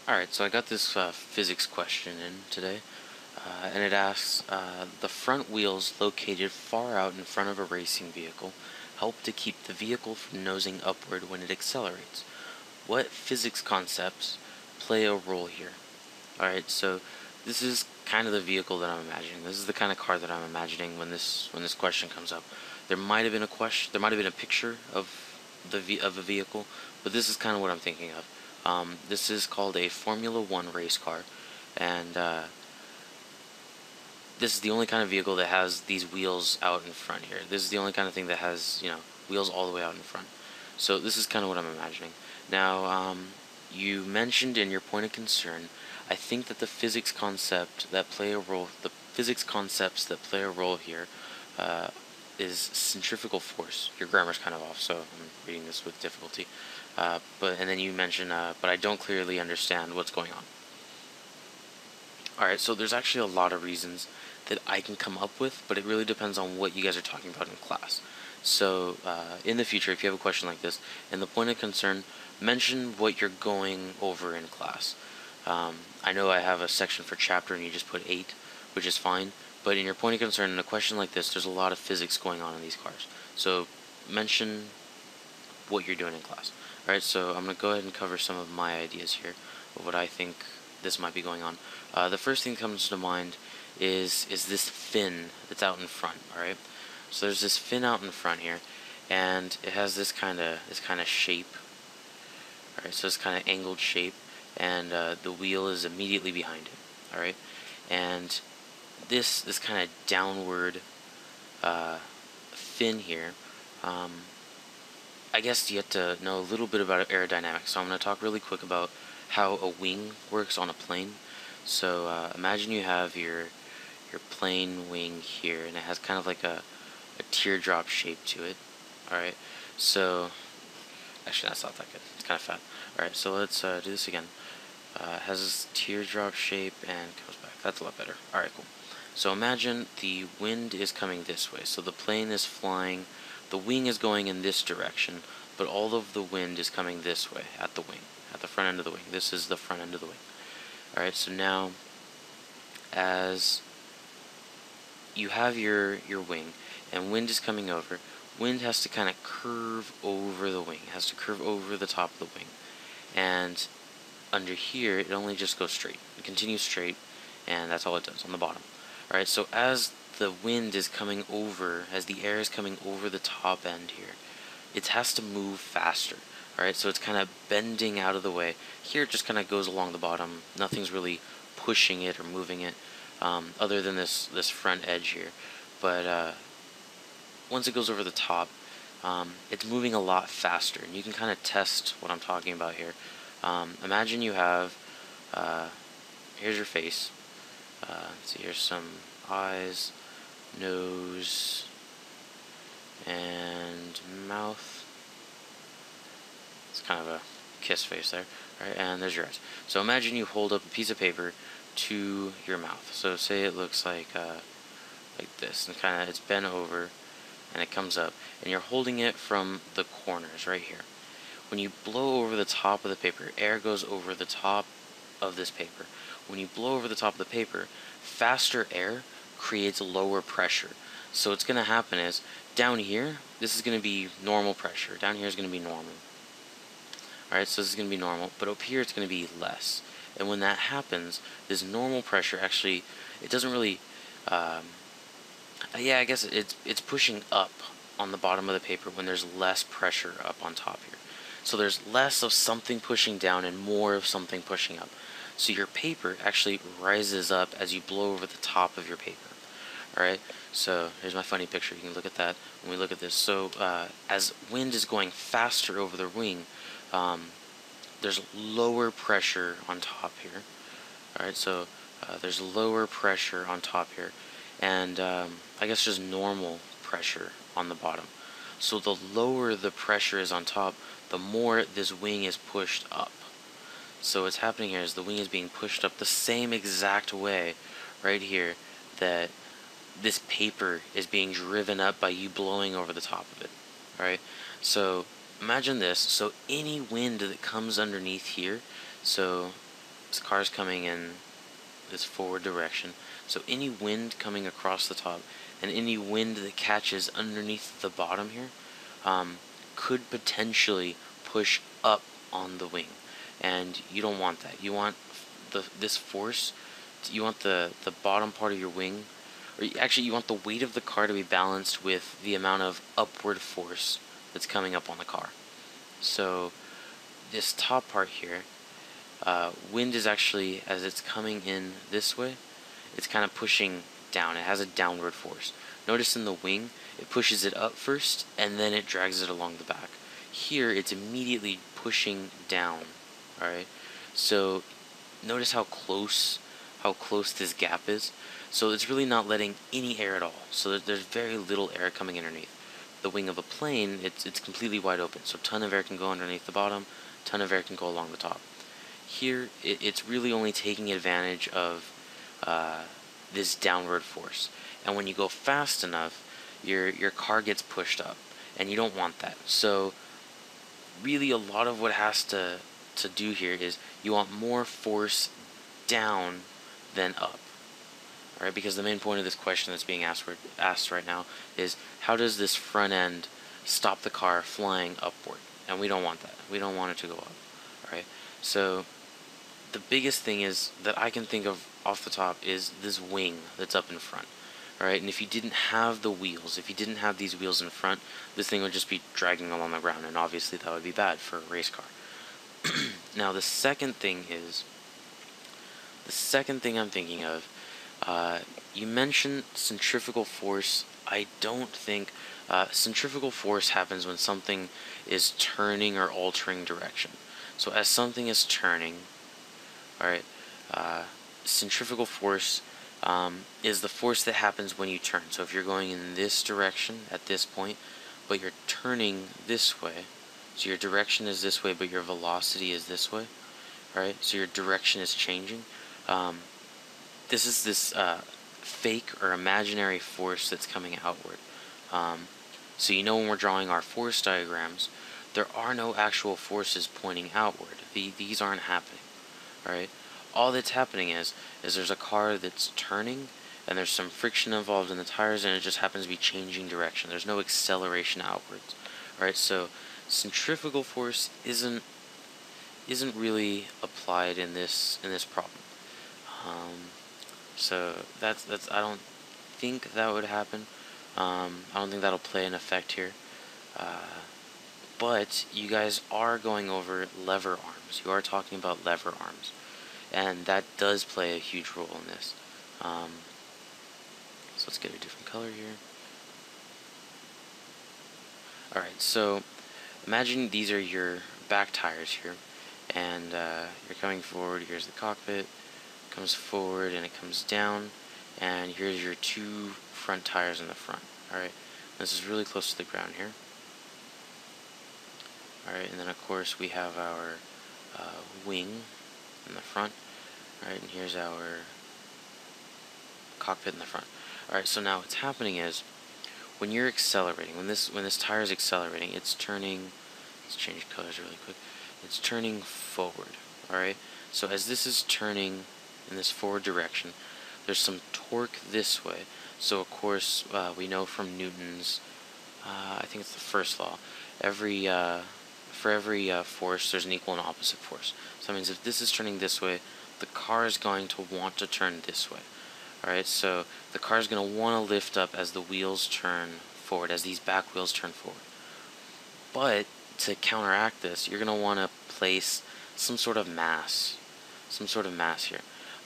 Alright, so I got this physics question in today, and it asks, the front wheels located far out in front of a racing vehicle help to keep the vehicle from nosing upward when it accelerates. What physics concepts play a role here? Alright, so this is kind of the vehicle that I'm imagining. This is the kind of car that I'm imagining when this question comes up. There might have been a question, there might have been a picture of of a vehicle, but this is kind of what I'm thinking of. This is called a Formula One race car, and this is the only kind of vehicle that has these wheels out in front here. This is the only kind of thing that has, wheels all the way out in front. So this is kind of what I'm imagining. Now, you mentioned in your point of concern, I think that the physics concepts that play a role here, uh, is centrifugal force. Your grammar's kind of off, so I'm reading this with difficulty. And then you mentioned, but I don't clearly understand what's going on. Alright, so there's actually a lot of reasons that I can come up with, but it really depends on what you guys are talking about in class. So, in the future, if you have a question like this, in the point of concern, mention what you're going over in class. I know I have a section for chapter and you just put 8, which is fine, but in your point of concern, in a question like this, there's a lot of physics going on in these cars. So, mention what you're doing in class. Alright, so I'm going to go ahead and cover some of my ideas here of what I think this might be going on. The first thing that comes to mind is this fin that's out in front. All right, so there's this fin out in front here, and it has this kind of shape. All right, so this kind of angled shape, and the wheel is immediately behind it. All right, and this kind of downward fin here. Um, I guess you have to know a little bit about aerodynamics. So I'm going to talk really quick about how a wing works on a plane. So imagine you have your plane wing here, and it has kind of like a teardrop shape to it. All right. So actually, that's not that good. It's kind of fat. All right. So let's do this again. It has this teardrop shape and comes back. That's a lot better. All right. Cool. So imagine the wind is coming this way. So the plane is flying. The wing is going in this direction, but all of the wind is coming this way at the wing, at the front end of the wing. This is the front end of the wing. Alright, so now as you have your wing and wind is coming over, wind has to kind of curve over the wing, has to curve over the top of the wing. And under here, it only just goes straight. It continues straight, and that's all it does on the bottom. Alright, so as the wind is coming over, as the air is coming over the top end here, it has to move faster. Alright, so it's kind of bending out of the way. Here it just kind of goes along the bottom. Nothing's really pushing it or moving it, other than this front edge here. But once it goes over the top, it's moving a lot faster. And you can kind of test what I'm talking about here. Imagine you have, here's your face. Let's see, here's some eyes, nose, and mouth. It's kind of a kiss face there. Alright, and there's your eyes. So imagine you hold up a piece of paper to your mouth. So say it looks like this, and kind of it's bent over, and it comes up, and you're holding it from the corners right here. When you blow over the top of the paper, air goes over the top of this paper. When you blow over the top of the paper, faster air creates lower pressure. So what's going to happen is, down here, this is going to be normal pressure. Down here is going to be normal. Alright, so this is going to be normal, but up here it's going to be less. And when that happens, this normal pressure actually, it doesn't really, yeah, I guess it's pushing up on the bottom of the paper when there's less pressure up on top here. So there's less of something pushing down and more of something pushing up. So your paper actually rises up as you blow over the top of your paper. Alright, so here's my funny picture. You can look at that when we look at this. So as wind is going faster over the wing, there's lower pressure on top here. Alright, so there's lower pressure on top here, and I guess just normal pressure on the bottom. So the lower the pressure is on top, the more this wing is pushed up. So what's happening here is the wing is being pushed up the same exact way right here that this paper is being driven up by you blowing over the top of it. Alright, so imagine this. So any wind that comes underneath here, so this car's coming in this forward direction. So any wind coming across the top and any wind that catches underneath the bottom here could potentially push up on the wing, and you don't want that. You want this force. You want the bottom part of your wing, or actually you want the weight of the car to be balanced with the amount of upward force that's coming up on the car. So this top part here, wind is actually, as it's coming in this way, it's kind of pushing down. It has a downward force. Notice in the wing, it pushes it up first, and then it drags it along the back. Here, it's immediately pushing down, alright? So, notice how close this gap is. So it's really not letting any air at all. So there's very little air coming underneath. The wing of a plane, it's completely wide open. So a ton of air can go underneath the bottom, ton of air can go along the top. Here, it's really only taking advantage of this downward force. And when you go fast enough, your car gets pushed up, and you don't want that. So really a lot of what has to do here is you want more force down than up. Alright, because the main point of this question that's being asked right now is, how does this front end stop the car flying upward? And we don't want that. We don't want it to go up. Alright, so the biggest thing is that I can think of off the top is this wing that's up in front. Alright, and if you didn't have the wheels, if you didn't have these wheels in front, this thing would just be dragging along the ground, and obviously that would be bad for a race car. Now the second thing I'm thinking of, you mentioned centrifugal force. I don't think centrifugal force happens when something is turning or altering direction. So as something is turning, alright, centrifugal force is the force that happens when you turn. So if you're going in this direction at this point, but you're turning this way, so your direction is this way, but your velocity is this way, right? So your direction is changing. This is this fake or imaginary force that's coming outward. So you know when we're drawing our force diagrams, there are no actual forces pointing outward. These aren't happening, right? All that's happening is there's a car that's turning, and there's some friction involved in the tires, and it just happens to be changing direction. There's no acceleration outwards. Alright, so centrifugal force isn't really applied in this problem. So that's I don't think that would happen. I don't think that'll play an effect here. But you guys are going over lever arms. You are talking about lever arms, and that does play a huge role in this. So let's get a different color here. Alright, so imagine these are your back tires here, and you're coming forward. Here's the cockpit, comes forward and it comes down, and here's your two front tires in the front. Alright, this is really close to the ground here. Alright, and then of course we have our wing in the front. Alright, and here's our cockpit in the front. Alright, so now what's happening is, when you're accelerating, when this tire is accelerating, it's turning, let's change colors really quick, it's turning forward. Alright, so as this is turning in this forward direction, there's some torque this way. So of course we know from Newton's, I think it's the first law, for every force there's an equal and opposite force. So that means if this is turning this way, the car is going to want to turn this way. Alright, so the car is going to want to lift up as the wheels turn forward, as these back wheels turn forward. But to counteract this, you're going to want to place some sort of mass here.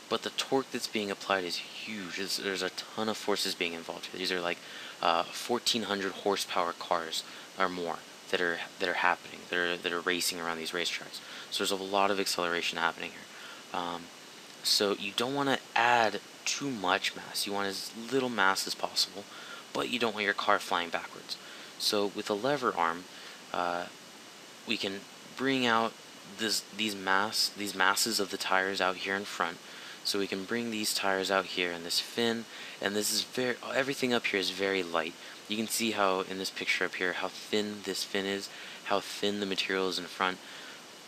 But the torque that's being applied is huge. There's a ton of forces being involved here. These are like 1,400 horsepower cars or more that are happening, that are racing around these racetracks. So there's a lot of acceleration happening here. So you don't want to add too much mass. You want as little mass as possible, but you don't want your car flying backwards. So with a lever arm, we can bring out these masses of the tires out here in front. So we can bring these tires out here and this fin, and this is everything up here is very light. You can see how in this picture up here how thin this fin is, how thin the material is in front,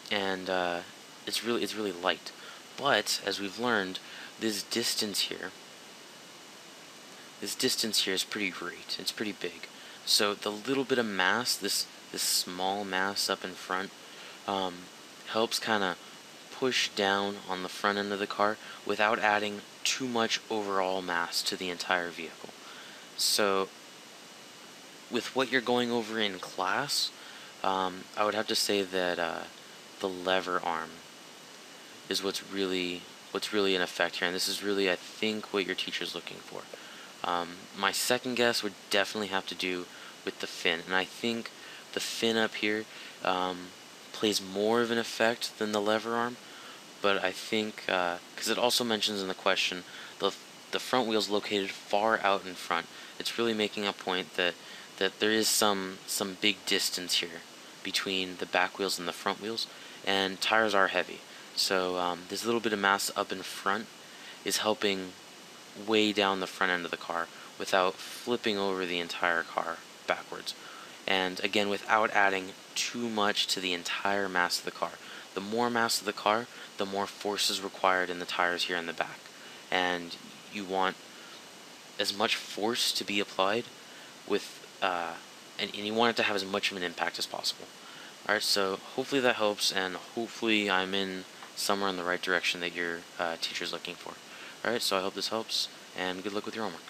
and it's really light. But as we've learned, this distance here, this distance here is pretty great. It's pretty big. So the little bit of mass, this small mass up in front, um, helps kind of push down on the front end of the car without adding too much overall mass to the entire vehicle. So with what you're going over in class, I would have to say that the lever arm is what's really in effect here, and this is really, I think, what your teacher's looking for. My second guess would definitely have to do with the fin, and I think the fin up here plays more of an effect than the lever arm, but I think, because it also mentions in the question, the the front wheel's located far out in front. It's really making a point that there is some big distance here between the back wheels and the front wheels, and tires are heavy. So this little bit of mass up in front is helping way down the front end of the car without flipping over the entire car backwards. And again, without adding too much to the entire mass of the car. The more mass of the car, the more force is required in the tires here in the back. And you want as much force to be applied with, and you want it to have as much of an impact as possible. Alright, so hopefully that helps, and hopefully I'm in somewhere in the right direction that your teacher's looking for. Alright, so I hope this helps, and good luck with your homework.